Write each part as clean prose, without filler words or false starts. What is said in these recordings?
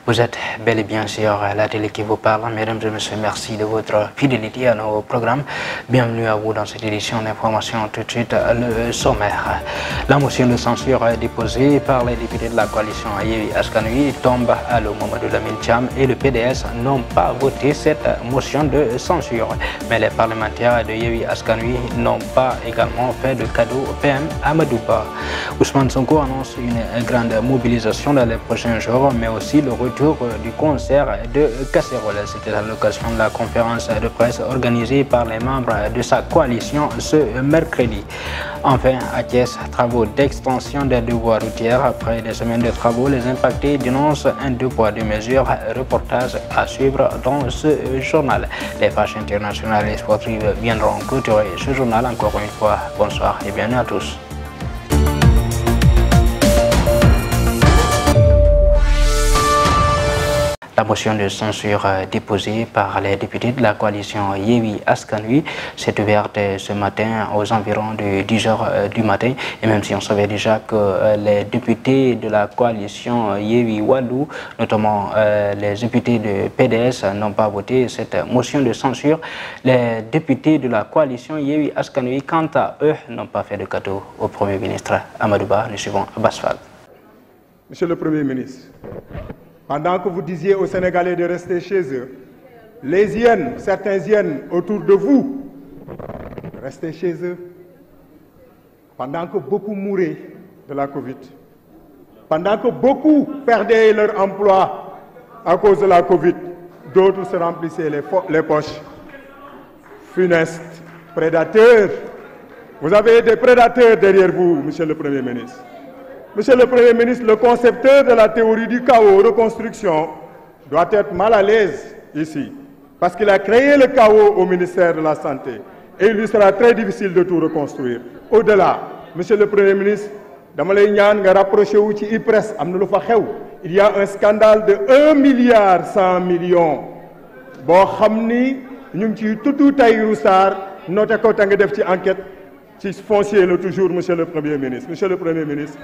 Vous êtes bel et bien sur la télé qui vous parle. Mesdames et messieurs, merci de votre fidélité à nos programmes. Bienvenue à vous dans cette édition d'information. Tout de suite, le sommaire. La motion de censure déposée par les députés de la coalition Yewwi Askan Wi tombe à l'eau. Mamadou Lamine Thiam et le PDS n'ont pas voté cette motion de censure. Mais les parlementaires de Yewwi Askan Wi n'ont pas également fait de cadeau au PM Amadou Ba. Ousmane Sonko annonce une grande mobilisation dans les prochains jours, mais aussi le retour du concert de casserole. C'était à l'occasion de la conférence de presse organisée par les membres de sa coalition ce mercredi. Enfin, à Thiès, travaux d'extension des devoirs routières. Après des semaines de travaux, les impactés dénoncent un deux poids deux mesures. Reportage à suivre dans ce journal. Les fâches internationales et sportives viendront clôturer ce journal. Encore une fois, bonsoir et bienvenue à tous. La motion de censure déposée par les députés de la coalition Yewwi Askan Wi s'est ouverte ce matin aux environs de 10h du matin. Et même si on savait déjà que les députés de la coalition Yewwi Wallu, notamment les députés de PDS, n'ont pas voté cette motion de censure, les députés de la coalition Yewwi Askan Wi, quant à eux, n'ont pas fait de cadeau au Premier ministre Amadou Ba. Nous suivons Abass Fall. Monsieur le Premier ministre, pendant que vous disiez aux Sénégalais de rester chez eux, les hyènes, certains hyènes autour de vous, restez chez eux. Pendant que beaucoup mouraient de la Covid, pendant que beaucoup perdaient leur emploi à cause de la Covid, d'autres se remplissaient les poches. Funestes, prédateurs. Vous avez des prédateurs derrière vous, Monsieur le Premier ministre. Monsieur le Premier ministre, le concepteur de la théorie du chaos, reconstruction, doit être mal à l'aise ici, parce qu'il a créé le chaos au ministère de la Santé, et il lui sera très difficile de tout reconstruire. Au-delà, Monsieur le Premier ministre, il y a un scandale de 1,1 milliard. Enquête. Foncier toujours, Monsieur le Premier ministre. Monsieur le Premier ministre,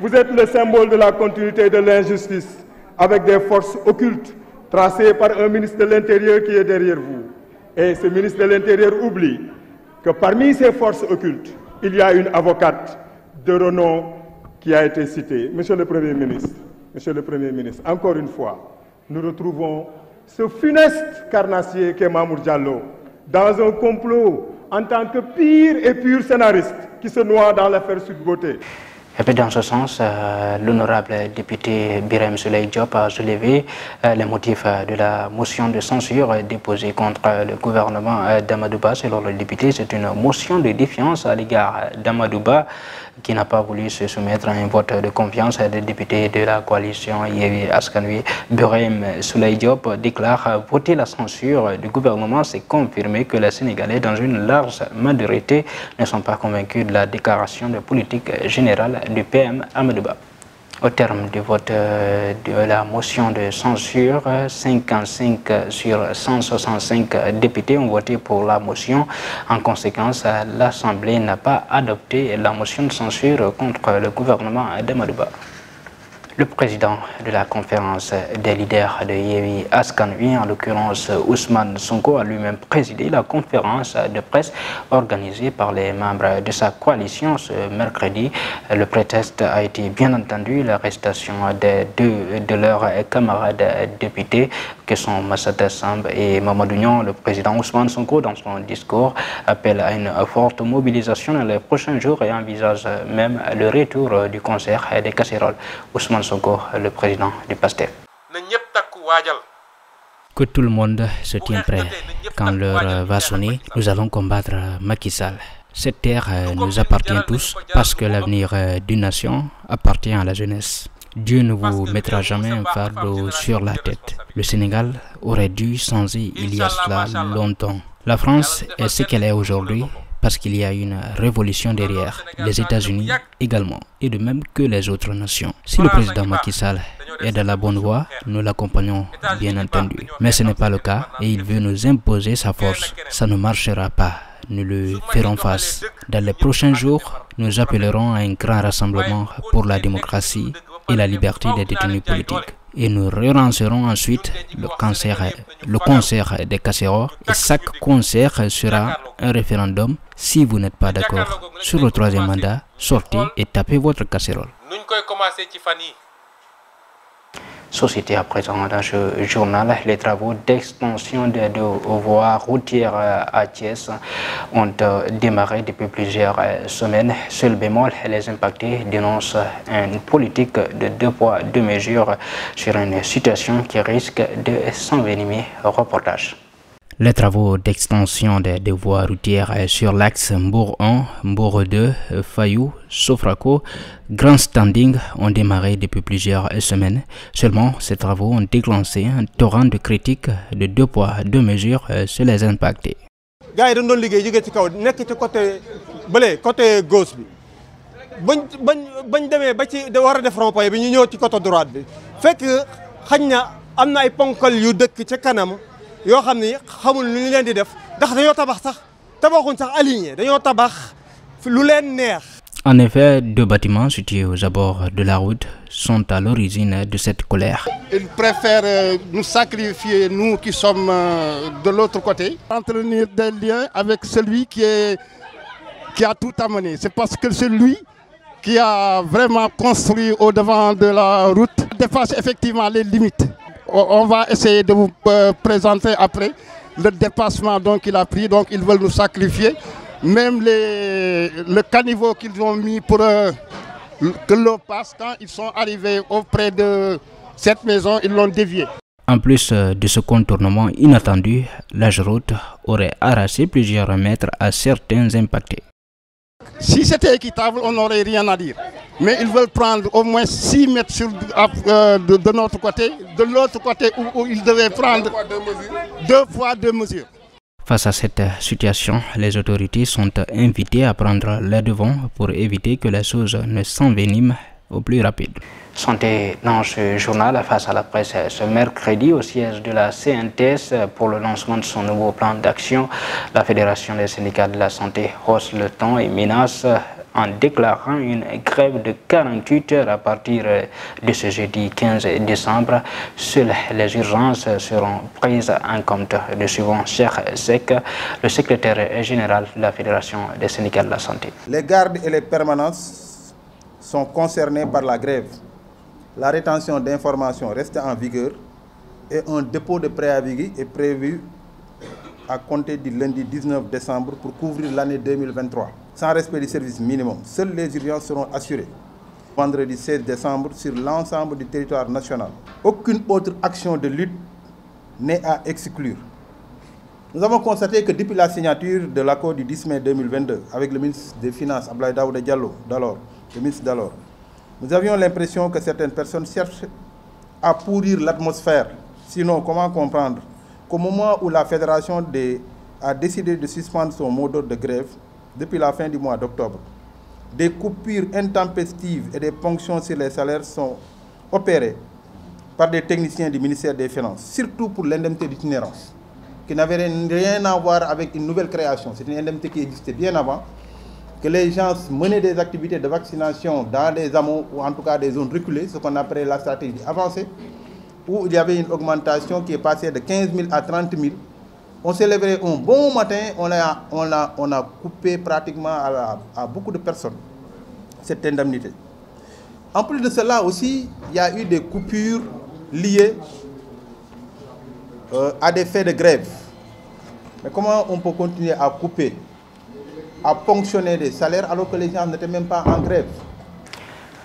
vous êtes le symbole de la continuité de l'injustice avec des forces occultes tracées par un ministre de l'Intérieur qui est derrière vous. Et ce ministre de l'Intérieur oublie que parmi ces forces occultes, il y a une avocate de renom qui a été citée. Monsieur le Premier ministre, encore une fois, nous retrouvons ce funeste carnassier qu'est Mamour Diallo dans un complot en tant que pire et pur scénariste qui se noie dans l'affaire Sud Beauté. Et puis dans ce sens, l'honorable député Birahim Souleye Diop a soulevé les motifs de la motion de censure déposée contre le gouvernement d'Amadou Ba. Selon le député, c'est une motion de défiance à l'égard d'Amadou Ba qui n'a pas voulu se soumettre à un vote de confiance des députés de la coalition Yewwi Askan Wi. Birahim Souleye Diop déclare voter la censure du gouvernement, c'est confirmer que les Sénégalais, dans une large majorité, ne sont pas convaincus de la déclaration de politique générale du PM Amadou Ba. Au terme du vote de la motion de censure, 55 sur 165 députés ont voté pour la motion. En conséquence, l'Assemblée n'a pas adopté la motion de censure contre le gouvernement d'Amadou Ba. Le président de la conférence des leaders de Yewwi Askan Wi, en l'occurrence Ousmane Sonko, a lui-même présidé la conférence de presse organisée par les membres de sa coalition ce mercredi. Le prétexte a été bien entendu l'arrestation de deux de leurs camarades députés que sont Massata Samb et Mamadou Niang. Le président Ousmane Sonko, dans son discours, appelle à une forte mobilisation dans les prochains jours et envisage même le retour du concert des casseroles. Ousmane Sonko, le président du PASTEF. Que tout le monde se tienne prêt. Quand l'heure va sonner, nous allons combattre Macky Sall. Cette terre nous appartient tous parce que l'avenir d'une nation appartient à la jeunesse. Dieu ne vous mettra jamais un fardeau sur la tête. Le Sénégal aurait dû changer il y a cela longtemps. La France est ce qu'elle est aujourd'hui parce qu'il y a une révolution derrière, les États-Unis également, et de même que les autres nations. Si le président Macky Sall est dans la bonne voie, nous l'accompagnons bien entendu. Mais ce n'est pas le cas et il veut nous imposer sa force. Ça ne marchera pas. Nous le ferons face. Dans les prochains jours, nous appellerons à un grand rassemblement pour la démocratie et la liberté des détenus politiques. et nous relancerons ensuite le concert des casseroles. Et chaque concert sera un référendum. Si vous n'êtes pas d'accord sur le troisième mandat, sortez et tapez votre casserole. Société à présent dans ce journal, les travaux d'extension de voies routières à Thiès ont démarré depuis plusieurs semaines. Seul bémol, les impactés dénoncent une politique de 2 poids 2 mesures sur une situation qui risque de s'envenimer. Reportage. Les travaux d'extension des voies routières sur l'axe Mbour 1, Mbour 2, Fayou, Sofraco, Grand Standing ont démarré depuis plusieurs semaines. Seulement, ces travaux ont déclenché un torrent de critiques de 2 poids 2 mesures sur les impactés. Gars, ils ont liggéey ci kaw nekk ci côté gauche bi. Bañ démé ba ci wara def rond-point bi ñu ñëw ci côté droite bi. Fekk xagna amna ay ponkal yu dëkk ci kanam. En effet, 2 bâtiments situés aux abords de la route sont à l'origine de cette colère. Ils préfèrent nous sacrifier, nous qui sommes de l'autre côté, entretenir des liens avec celui qui a tout amené. C'est parce que c'est lui qui a vraiment construit au devant de la route, dépasse effectivement les limites. On va essayer de vous présenter après le dépassement qu'il a pris. Donc ils veulent nous sacrifier. Même le caniveau qu'ils ont mis pour que l'eau passe, quand ils sont arrivés auprès de cette maison, ils l'ont dévié. En plus de ce contournement inattendu, la route aurait arraché plusieurs mètres à certains impactés. Si c'était équitable, on n'aurait rien à dire. Mais ils veulent prendre au moins 6 mètres de notre côté, de l'autre côté où ils devaient prendre 2 poids 2 mesures. Face à cette situation, les autorités sont invitées à prendre les devants pour éviter que les choses ne s'enveniment au plus rapide. Santé dans ce journal face à la presse ce mercredi au siège de la CNTS pour le lancement de son nouveau plan d'action. La Fédération des syndicats de la santé hausse le ton et menace en déclarant une grève de 48 heures à partir de ce jeudi 15 décembre. Seules les urgences seront prises en compte. Le suivant, Cheikh Sek, le secrétaire général de la Fédération des syndicats de la santé. Les gardes et les permanences sont concernés par la grève. La rétention d'informations reste en vigueur et un dépôt de préavis est prévu à compter du lundi 19 décembre pour couvrir l'année 2023. Sans respect du service minimum, seules les urgences seront assurées. Vendredi 16 décembre sur l'ensemble du territoire national. Aucune autre action de lutte n'est à exclure. Nous avons constaté que depuis la signature de l'accord du 10 mai 2022 avec le ministre des Finances, Abdoulaye Daouda Diallo, le ministre d'alors, nous avions l'impression que certaines personnes cherchent à pourrir l'atmosphère. Sinon, comment comprendre qu'au moment où la fédération a décidé de suspendre son mot d'ordre de grève depuis la fin du mois d'octobre, des coupures intempestives et des ponctions sur les salaires sont opérées par des techniciens du ministère des Finances, surtout pour l'indemnité d'itinérance, qui n'avait rien à voir avec une nouvelle création. C'est une indemnité qui existait bien avant, que les gens menaient des activités de vaccination dans les amont ou en tout cas des zones reculées, ce qu'on appelait la stratégie avancée, où il y avait une augmentation qui est passée de 15 000 à 30 000. On s'est levé un bon matin, on a coupé pratiquement à beaucoup de personnes cette indemnité. En plus de cela aussi, il y a eu des coupures liées à des faits de grève. Mais comment on peut continuer à couper, à ponctionner des salaires alors que les gens n'étaient même pas en grève?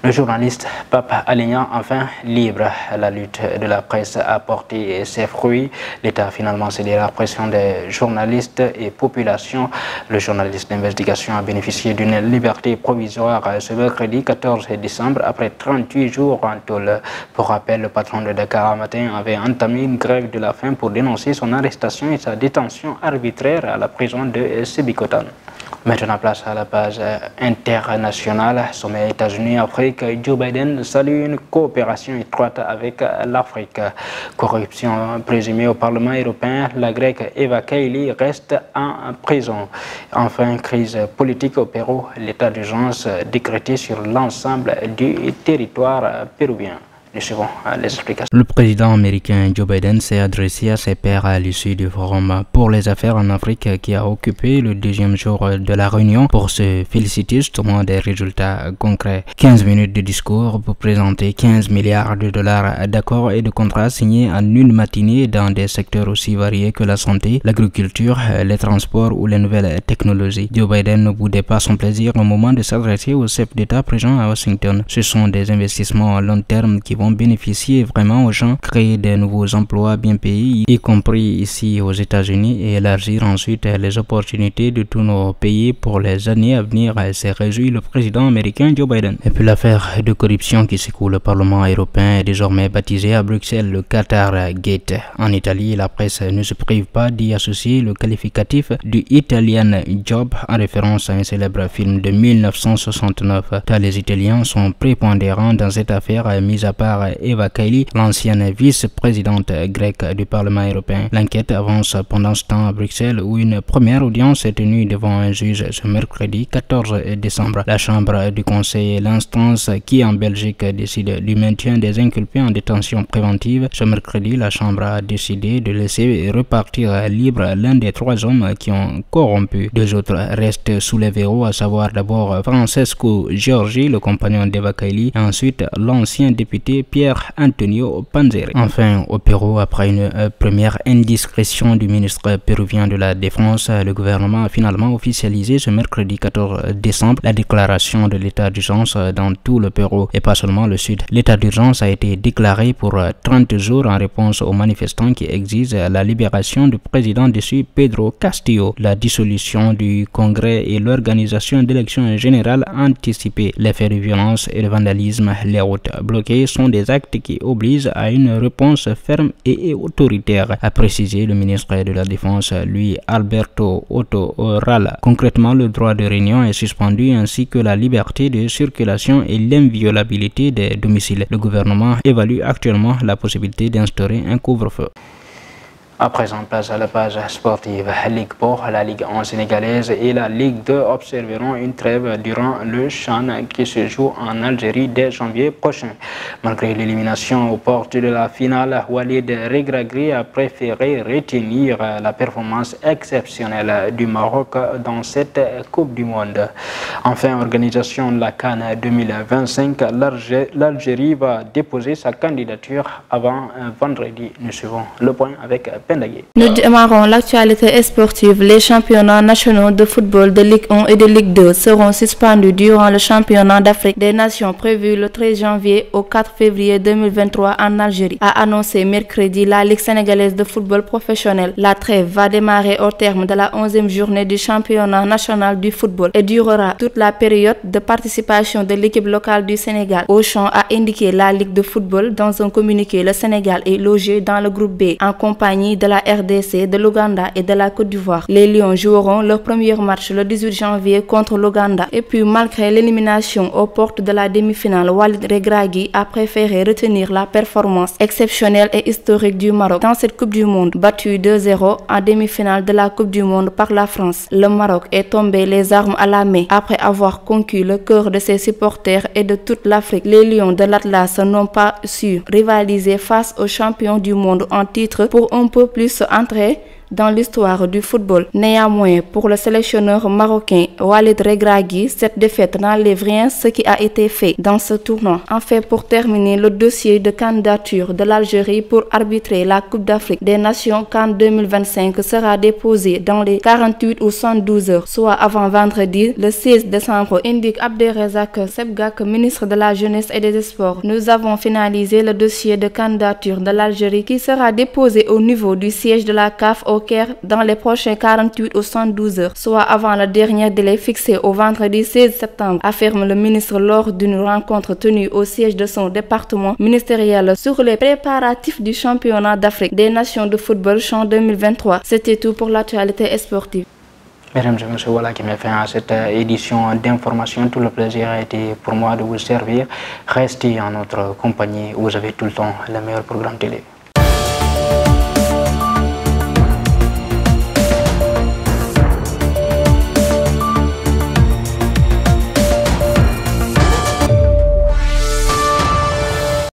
Le journaliste Pape Alignan, enfin libre. La lutte de la presse a porté ses fruits. L'État a finalement cédé la pression des journalistes et populations. Le journaliste d'investigation a bénéficié d'une liberté provisoire ce mercredi 14 décembre après 38 jours en tôle. Pour rappel, le patron de Dakar Matin avait entamé une grève de la faim pour dénoncer son arrestation et sa détention arbitraire à la prison de Sébikotane. Maintenant, place à la page internationale. Sommet États-Unis-Afrique, Joe Biden salue une coopération étroite avec l'Afrique. Corruption présumée au Parlement européen, la Grecque Eva Kaili reste en prison. Enfin, crise politique au Pérou, l'état d'urgence décrété sur l'ensemble du territoire péruvien. Nous suivons les explications. Le président américain Joe Biden s'est adressé à ses pairs à l'issue du forum pour les affaires en Afrique qui a occupé le deuxième jour de la réunion pour se féliciter justement des résultats concrets. 15 minutes de discours pour présenter 15 milliards de dollars d'accords et de contrats signés en une matinée dans des secteurs aussi variés que la santé, l'agriculture, les transports ou les nouvelles technologies. Joe Biden ne boudait pas son plaisir au moment de s'adresser aux chefs d'État présents à Washington. Ce sont des investissements à long terme qui vont bénéficier vraiment aux gens, créer de nouveaux emplois bien payés, y compris ici aux États-Unis, et élargir ensuite les opportunités de tous nos pays pour les années à venir, s'est réjoui le président américain Joe Biden. Et puis l'affaire de corruption qui secoue le Parlement européen est désormais baptisée à Bruxelles le Qatar Gate. En Italie, la presse ne se prive pas d'y associer le qualificatif du Italian Job en référence à un célèbre film de 1969. Les Italiens sont prépondérants dans cette affaire, mis à part Eva Kaili, l'ancienne vice-présidente grecque du Parlement européen. L'enquête avance pendant ce temps à Bruxelles où une première audience est tenue devant un juge ce mercredi 14 décembre. La Chambre du Conseil est l'instance qui en Belgique décide du maintien des inculpés en détention préventive. Ce mercredi, la Chambre a décidé de laisser repartir libre l'un des 3 hommes qui ont corrompu. 2 autres restent sous les verrous, à savoir d'abord Francesco Giorgi, le compagnon d'Eva Kaili, et ensuite l'ancien député Pierre Antonio Panzeri. Enfin, au Pérou, après une première indiscrétion du ministre péruvien de la Défense, le gouvernement a finalement officialisé ce mercredi 14 décembre la déclaration de l'état d'urgence dans tout le Pérou et pas seulement le sud. L'état d'urgence a été déclaré pour 30 jours en réponse aux manifestants qui exigent la libération du président déchu Pedro Castillo, la dissolution du Congrès et l'organisation d'élections générales anticipées. Les faits de violence et de vandalisme, les routes bloquées sont des actes qui obligent à une réponse ferme et autoritaire, a précisé le ministre de la Défense, Luis Alberto Otto Rala. Concrètement, le droit de réunion est suspendu ainsi que la liberté de circulation et l'inviolabilité des domiciles. Le gouvernement évalue actuellement la possibilité d'instaurer un couvre-feu. À présent, place à la page sportive. Ligue Port, la Ligue 1 sénégalaise et la Ligue 2 observeront une trêve durant le CHAN qui se joue en Algérie dès janvier prochain. Malgré l'élimination aux portes de la finale, Walid Regragui a préféré retenir la performance exceptionnelle du Maroc dans cette Coupe du Monde. Enfin, organisation de la CAN 2025, l'Algérie va déposer sa candidature avant vendredi. Nous suivons le point avec Pendagui. Nous démarrons l'actualité sportive. Les championnats nationaux de football de Ligue 1 et de Ligue 2 seront suspendus durant le championnat d'Afrique des Nations prévu le 13 janvier au 4 février 2023 en Algérie, a annoncé mercredi la Ligue sénégalaise de football professionnel. La trêve va démarrer au terme de la 11e journée du championnat national du football et durera toute la période de participation de l'équipe locale du Sénégal. Auchan a indiqué la Ligue de football dans un communiqué. Le Sénégal est logé dans le groupe B en compagnie de la RDC, de l'Ouganda et de la Côte d'Ivoire. Les Lions joueront leur premier match le 18 janvier contre l'Ouganda. Et puis, malgré l'élimination aux portes de la demi-finale, Walid Regragui a préféré retenir la performance exceptionnelle et historique du Maroc dans cette Coupe du Monde, battu 2-0 en demi-finale de la Coupe du Monde par la France. Le Maroc est tombé les armes à la main après avoir conquis le cœur de ses supporters et de toute l'Afrique. Les Lions de l'Atlas n'ont pas su rivaliser face aux champions du monde en titre pour un peu plus entrer dans l'histoire du football. Néanmoins, pour le sélectionneur marocain Walid Regragui, cette défaite n'enlève rien ce qui a été fait dans ce tournoi. Enfin, pour terminer, le dossier de candidature de l'Algérie pour arbitrer la Coupe d'Afrique des Nations CAN 2025 sera déposé dans les 48 ou 72 heures, soit avant vendredi le 16 décembre, indique Abderrazak Sebgak, ministre de la Jeunesse et des Sports. Nous avons finalisé le dossier de candidature de l'Algérie qui sera déposé au niveau du siège de la CAF au Caire dans les prochains 48 ou 72 heures, soit avant le dernier délai fixé au vendredi 16 septembre, affirme le ministre lors d'une rencontre tenue au siège de son département ministériel sur les préparatifs du championnat d'Afrique des Nations de football CHAN 2023. C'était tout pour l'actualité sportive. Mesdames et messieurs, voilà qui met fin à cette édition d'information. Tout le plaisir a été pour moi de vous servir. Restez en notre compagnie. Vous avez tout le temps le meilleur programme télé.